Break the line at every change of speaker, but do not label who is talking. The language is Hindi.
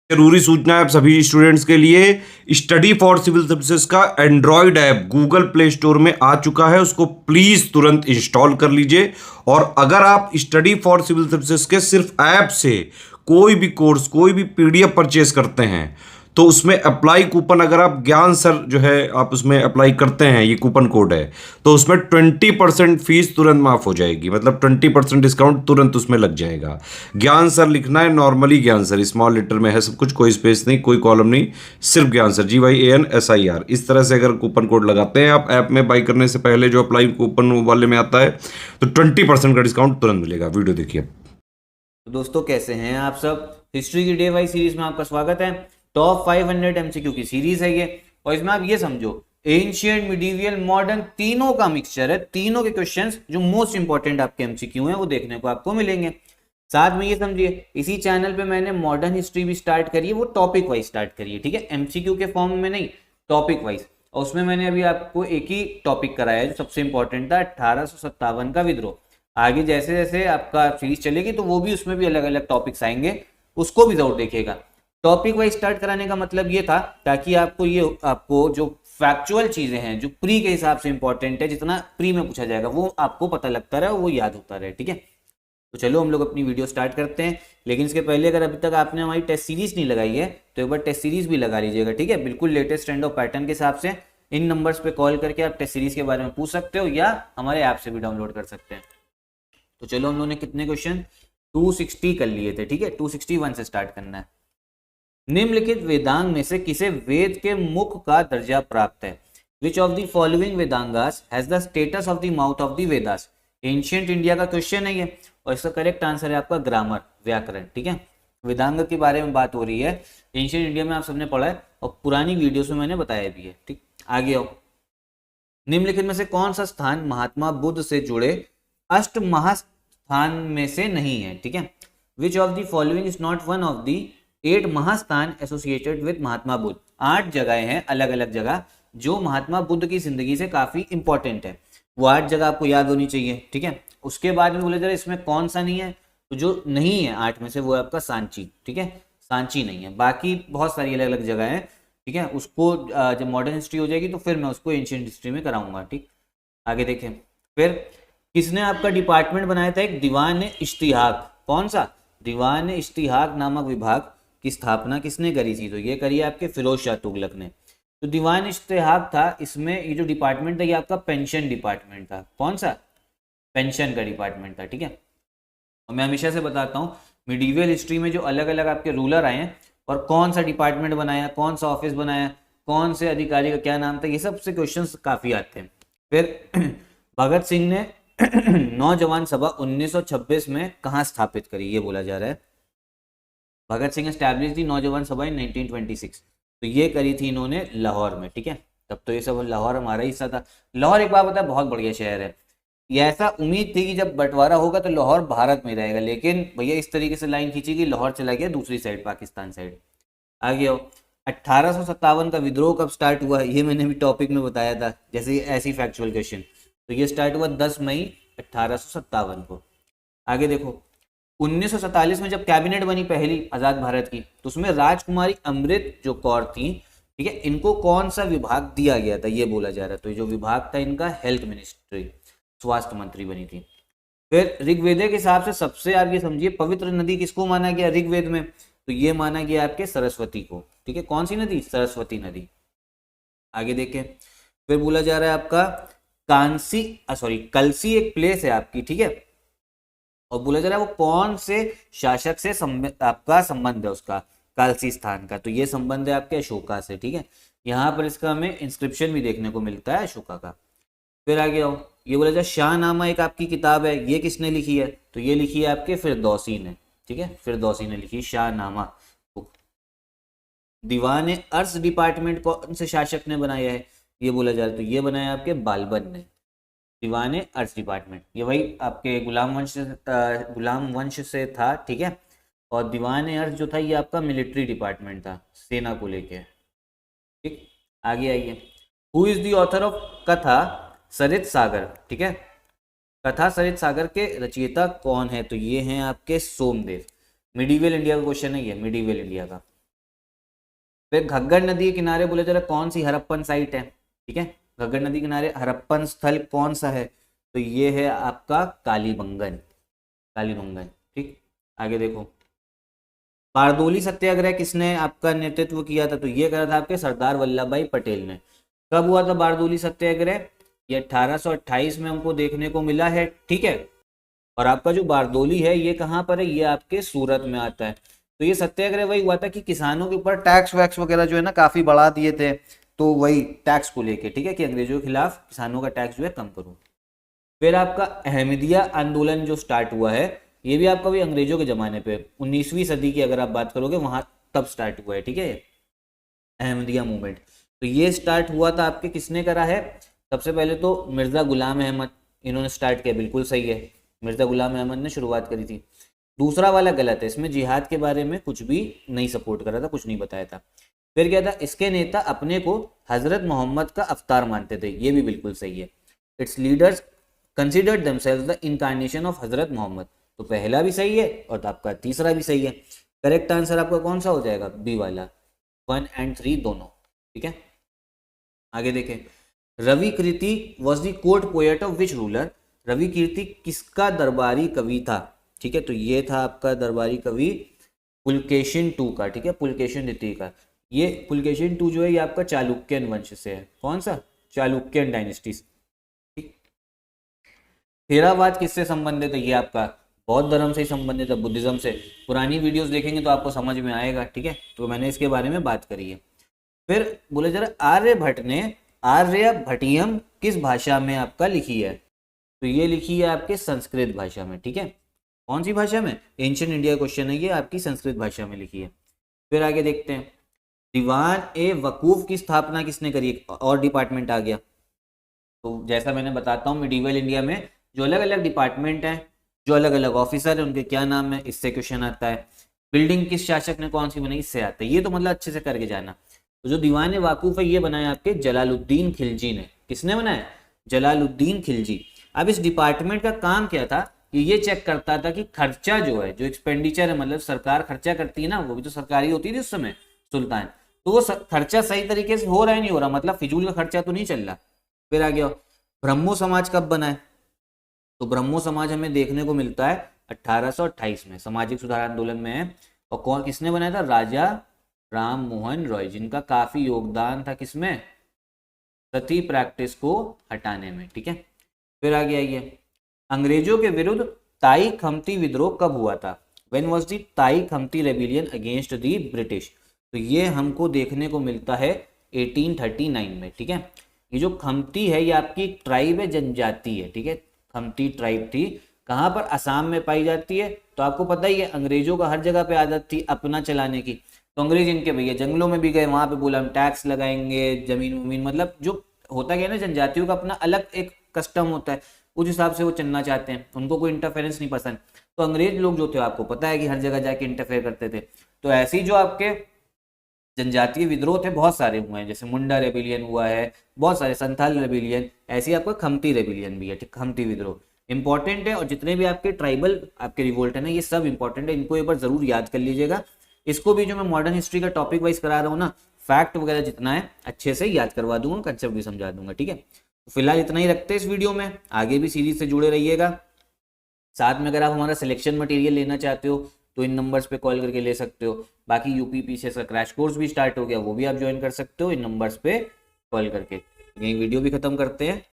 जरूरी सूचना है आप सभी स्टूडेंट्स के लिए। स्टडी फॉर सिविल सर्विसेज का Android app Google play store में आ चुका है, उसको प्लीज तुरंत इंस्टॉल कर लीजिए। और अगर आप स्टडी फॉर सिविल सर्विसेज के सिर्फ ऐप से कोई भी कोर्स, कोई भी पीडीएफ परचेस करते हैं तो उसमें अप्लाई कूपन, अगर आप ज्ञान सर जो है आप उसमें अप्लाई करते हैं, ये कूपन कोड है, तो उसमें 20% फीस तुरंत माफ हो जाएगी। मतलब 20% डिस्काउंट तुरंत उसमें लग जाएगा। ज्ञान सर लिखना है, नॉर्मली ज्ञान सर स्मॉल लेटर में है सब कुछ, कोई स्पेस नहीं, कोई कॉलम नहीं, सिर्फ ज्ञान सर GYANSIR। इस तरह से अगर कूपन कोड लगाते हैं आप ऐप में बाई करने से पहले, जो अप्लाई कूपन वाले में आता है, तो 20% का डिस्काउंट तुरंत मिलेगा। वीडियो देखिए।
तो दोस्तों कैसे हैं आप सब। हिस्ट्री की डे वाइज सीरीज में आपका स्वागत है। टॉप 500 एमसीक्यू की सीरीज है ये, और इसमें आप ये समझो एंशिएंट, मिडीवियल, मॉडर्न तीनों का मिक्सचर है। तीनों के क्वेश्चंस जो मोस्ट इंपॉर्टेंट आपके एमसीक्यू हैं वो देखने को आपको मिलेंगे। साथ में ये समझिए इसी चैनल पे मैंने मॉडर्न हिस्ट्री भी स्टार्ट करी है, वो टॉपिक वाइज स्टार्ट करी है, ठीक है, एमसीक्यू के फॉर्म में नहीं, टॉपिक वाइज। और उसमें मैंने अभी आपको एक ही टॉपिक कराया जो सबसे इंपॉर्टेंट था, 1857 का विद्रोह। आगे जैसे जैसे आपका सीरीज चलेगी तो वो भी उसमें भी अलग अलग टॉपिक्स आएंगे, उसको भी जरूर देखिएगा। टॉपिक वाइज स्टार्ट कराने का मतलब ये था ताकि आपको जो फैक्चुअल चीजें हैं जो प्री के हिसाब से इंपॉर्टेंट है, जितना प्री में पूछा जाएगा वो आपको पता लगता रहे, वो याद होता रहे, ठीक है। तो चलो हम लोग अपनी वीडियो स्टार्ट करते हैं। लेकिन इसके पहले अगर अभी तक आपने हमारी टेस्ट सीरीज नहीं लगाई है तो एक बार टेस्ट सीरीज भी लगा लीजिएगा, ठीक है। बिल्कुल लेटेस्ट ट्रेंड ऑफ पैटर्न के हिसाब से इन नंबर्स पे कॉल करके आप टेस्ट सीरीज के बारे में पूछ सकते हो या हमारे ऐप से भी डाउनलोड कर सकते हैं। तो चलो हम लोगों ने कितने क्वेश्चन 260 कर लिए थे, ठीक है। 261 से स्टार्ट करना है। निम्नलिखित वेदांग में से किसे वेद के मुख का दर्जा प्राप्त है? Which of the following Vedangas has the status of the mouth of the Vedas? Ancient India का क्वेश्चन है ये, और इसका करेक्ट आंसर है आपका ग्रामर, व्याकरण, ठीक है। वेदांग के बारे में बात हो रही है, एंशिएंट इंडिया में आप सबने पढ़ा है और पुरानी वीडियोस में मैंने बताया भी है, ठीक। आगे आओ। निम्नलिखित में से कौन सा स्थान महात्मा बुद्ध से जुड़े अष्ट महास्थान में से नहीं है, ठीक है। Which of the following is not one of the 8 mahasthan associated with Mahatma Buddha? 8 जगह हैं, अलग अलग जगह जो महात्मा बुद्ध की जिंदगी से काफी इंपॉर्टेंट है, वो 8 जगह आपको याद होनी चाहिए, ठीक है। उसके बाद में बोले जरा इसमें कौन सा नहीं है, तो जो नहीं है 8 में से वो है आपका सांची, ठीक है। सांची नहीं है, बाकी बहुत सारी अलग अलग जगह है, ठीक है। उसको जब मॉडर्न हिस्ट्री हो जाएगी तो फिर मैं उसको एंशिएंट हिस्ट्री में कराऊंगा, ठीक। आगे देखें। फिर किसने आपका डिपार्टमेंट बनाया था एक दीवान इश्तिहाक? कौन सा? दीवान इश्तिहाक नामक विभाग की स्थापना किसने करी थी? तो ये करी है आपके फिरोज शाह तुगलक ने। तो दीवान इश्तिहाक था, इसमें ये जो डिपार्टमेंट था ये आपका पेंशन डिपार्टमेंट था। कौन सा? पेंशन का डिपार्टमेंट था, ठीक है। और मैं हमेशा से बताता हूँ मिडीवियल हिस्ट्री में जो अलग अलग आपके रूलर आए हैं और कौन सा डिपार्टमेंट बनाया, कौन सा ऑफिस बनाया, कौन से अधिकारी का क्या नाम था, ये सब से क्वेश्चन काफी आते हैं। फिर भगत सिंह ने नौजवान सभा 1926 में कहाँ स्थापित करी, ये बोला जा रहा है। भगत सिंह एस्टैब्लिश दी नौजवान सभा इन 1926, तो ये करी थी इन्होंने लाहौर में, ठीक है। तब तो ये सब लाहौर हमारा हिस्सा था। लाहौर एक बात बता, बहुत बढ़िया शहर है। ये ऐसा उम्मीद थी कि जब बंटवारा होगा तो लाहौर भारत में रहेगा, लेकिन भैया इस तरीके से लाइन खींची कि लाहौर चला गया दूसरी साइड, पाकिस्तान साइड। आगे आओ। 1857 का विद्रोह कब स्टार्ट हुआ, ये मैंने भी टॉपिक में बताया था, जैसे ऐसी फैक्चुअल क्वेश्चन। तो ये स्टार्ट हुआ 10 मई 1857 को। आगे देखो। 1947 में जब कैबिनेट बनी पहली आजाद भारत की, तो उसमें राजकुमारी अमृत जो कौर थी, ठीक है, इनको कौन सा विभाग दिया गया था, ये बोला जा रहा है। तो जो विभाग था इनका हेल्थ मिनिस्ट्री, स्वास्थ्य मंत्री बनी थी। फिर ऋग्वेद के हिसाब से सबसे आगे समझिए पवित्र नदी किसको माना गया ऋग्वेद में? तो ये माना गया आपके सरस्वती को, ठीक है। कौन सी नदी? सरस्वती नदी। आगे देखें। फिर बोला जा रहा है आपका कलसी एक प्लेस है आपकी, ठीक है। और बोला जा रहा है वो कौन से शासक से आपका संबंध है उसका, कालसी स्थान का? तो ये संबंध है आपके अशोका से, ठीक है। यहाँ पर इसका हमें इंस्क्रिप्शन भी देखने को मिलता है अशोका का। फिर आगे आओ। ये बोला जाए शाहनामा एक आपकी किताब है, ये किसने लिखी है? तो ये लिखी है आपके फिरदौसी ने, ठीक है, फिरदौसी ने लिखी शाहनामा। दीवान अर्श डिपार्टमेंट कौन से शासक ने बनाया है, ये बोला जा रहा है। तो ये बनाया आपके बालबन ने, दीवान अर्श डिपार्टमेंट। ये वही आपके गुलाम वंश से था, ठीक है। और दीवान अर्श जो था ये आपका मिलिट्री डिपार्टमेंट था, सेना को लेके, ठीक। आगे आइए। Who is the author of कथा सरित सागर, ठीक है। कथा सरित सागर के रचयिता कौन है? तो ये हैं आपके सोमदेव। मिडीवियल इंडिया का क्वेश्चन है ये, मिडीवियल इंडिया का। फिर घग्गर नदी के किनारे बोले जरा कौन सी हड़प्पन साइट है, ठीक है, घग्गर नदी किनारे हड़प्पन स्थल कौन सा है, तो ये है आपका कालीबंगन, कालीबंगन, ठीक। आगे देखो, बारदोली सत्याग्रह किसने आपका नेतृत्व किया था, तो ये करा था आपके सरदार वल्लभ भाई पटेल ने। कब हुआ था बारदोली सत्याग्रह, ये 1828 में हमको देखने को मिला है, ठीक है। और आपका जो बारदोली है ये कहाँ पर है, ये आपके सूरत में आता है। तो ये सत्याग्रह वही हुआ था कि किसानों के ऊपर टैक्स वैक्स वगैरह जो है ना काफी बढ़ा दिए थे, तो वही टैक्स को लेके, ठीक है, कि अंग्रेजों के खिलाफ किसानों का टैक्स जो है कम करो। फिर आपका अहमदिया आंदोलन जो स्टार्ट हुआ है, ये भी आपका भी अंग्रेजों के जमाने पे 19वीं सदी की अगर आप बात करोगे वहां तब स्टार्ट हुआ है, ठीक है, अहमदिया मूवमेंट। तो ये स्टार्ट हुआ था आपके, किसने करा है, सबसे पहले तो मिर्जा गुलाम अहमद, इन्होंने स्टार्ट किया, बिल्कुल सही है, मिर्जा गुलाम अहमद ने शुरुआत करी थी। दूसरा वाला गलत है, इसमें जिहाद के बारे में कुछ भी नहीं सपोर्ट करा था, कुछ नहीं बताया था। फिर क्या था, इसके नेता अपने को हजरत मोहम्मद का अवतार मानते थे, ये भी बिल्कुल सही है। It's leaders considered themselves the incarnation of हजरत मोहम्मद, तो पहला भी सही है और आपका तीसरा भी सही है। करेक्ट आंसर आपका कौन सा हो जाएगा, बी वाला, 1 और 3 दोनों, ठीक है। आगे देखें, Ravi Kirti was the court poet of which ruler, Ravi Kirti किसका दरबारी कवि था, ठीक है, तो ये था आपका दरबारी कवि पुलकेशिन II का, ठीक है, पुलकेशिन द्वितीय का। ये पुलकेशिन II जो है ये आपका चालुक्यन वंश से है, कौन सा, चालुक्यन डायनेस्टी, ठीक। थेरावाद किससे संबंधित है, ये आपका बौद्ध धर्म से ही संबंधित है, बुद्धिज्म से। पुरानी वीडियोस देखेंगे तो आपको समझ में आएगा, ठीक है, तो मैंने इसके बारे में बात करी है। फिर बोले जरा आर्यभट्ट ने आर्यभट्टियम किस भाषा में आपका लिखी है, तो ये लिखी है आपके संस्कृत भाषा में, ठीक है, कौन सी भाषा में, एंशिएंट इंडिया क्वेश्चन है ये, आपकी संस्कृत भाषा में लिखी है। फिर आगे देखते हैं, दीवान ए वकूफ की स्थापना किसने करी, और डिपार्टमेंट आ गया। तो जैसा मैंने बताता हूँ मिडीवल इंडिया में जो अलग अलग डिपार्टमेंट हैं, जो अलग अलग ऑफिसर है, उनके क्या नाम है, इससे क्वेश्चन आता है। बिल्डिंग किस शासक ने कौन सी बनाई, इससे आता है, ये तो मतलब अच्छे से करके जाना। तो जो दीवान वाकूफ है ये बनाया आपके जलालुद्दीन खिलजी ने, किसने बनाया, जलालुद्दीन खिलजी। अब इस डिपार्टमेंट का काम क्या था कि ये चेक करता था कि खर्चा जो है, जो एक्सपेंडिचर है, मतलब सरकार खर्चा करती है ना, वो भी तो सरकारी होती थी उस समय सुल्तान, तो वो खर्चा सही तरीके से हो रहा है नहीं हो रहा, मतलब फिजूल का खर्चा तो नहीं चल रहा। फिर आ गया ब्रह्मो समाज कब बना है, तो ब्रह्मो समाज हमें देखने को मिलता है 1828 में, सामाजिक सुधार आंदोलन में है। और कौन किसने बनाया था, राजा राम मोहन रॉय, जिनका काफी योगदान था किसमें, सती प्रैक्टिस को हटाने में, ठीक है। फिर आगे आइए, अंग्रेजों के विरुद्ध ताई खमती विद्रोह कब हुआ था, व्हेन वाज द ताई Khamti rebellion against the British, तो ये हमको देखने को मिलता है 1839 में, ठीक है। ये जो खमती है ये आपकी ट्राइब है, जनजाति है, ठीक है, खमती ट्राइब थी, कहाँ पर, असम में पाई जाती है। तो आपको पता ही है अंग्रेजों का हर जगह पे आदत थी अपना चलाने की, तो अंग्रेज इनके भैया जंगलों में भी गए, वहां पे बोला हम टैक्स लगाएंगे, जमीन वमीन, मतलब जो होता क्या है ना, जनजातियों का अपना अलग एक कस्टम होता है, उस हिसाब से वो चलना चाहते हैं, उनको कोई इंटरफेरेंस नहीं पसंद। तो अंग्रेज लोग जो थे आपको पता है कि हर जगह जाके इंटरफेयर करते थे। तो ऐसे ही जो आपके जनजातीय विद्रोह थे बहुत सारे हुए हैं, जैसे मुंडा रेबिलियन हुआ है, बहुत सारे, संथाल रेबिलियन, ऐसे ही आपका खमती रेबिलियन भी है, ठीक, खमती विद्रोह इंपॉर्टेंट है। और जितने भी आपके ट्राइबल आपके रिवोल्ट है ना, ये सब इंपॉर्टेंट है, इनको एक बार जरूर याद कर लीजिएगा। इसको भी जो मैं मॉडर्न हिस्ट्री का टॉपिक वाइज करा रहा हूँ ना, फैक्ट वगैरह जितना है अच्छे से याद करवा दूंगा, कंसेप्ट भी समझा दूंगा, ठीक है। तो फिलहाल इतना ही रखते हैं इस वीडियो में, आगे भी सीरीज से जुड़े रहिएगा। साथ में अगर आप हमारा सिलेक्शन मटेरियल लेना चाहते हो तो इन नंबर्स पे कॉल करके ले सकते हो। बाकी यूपीपीसीएस का क्रैश कोर्स भी स्टार्ट हो गया, वो भी आप ज्वाइन कर सकते हो इन नंबर्स पे कॉल करके। यही वीडियो भी खत्म करते हैं।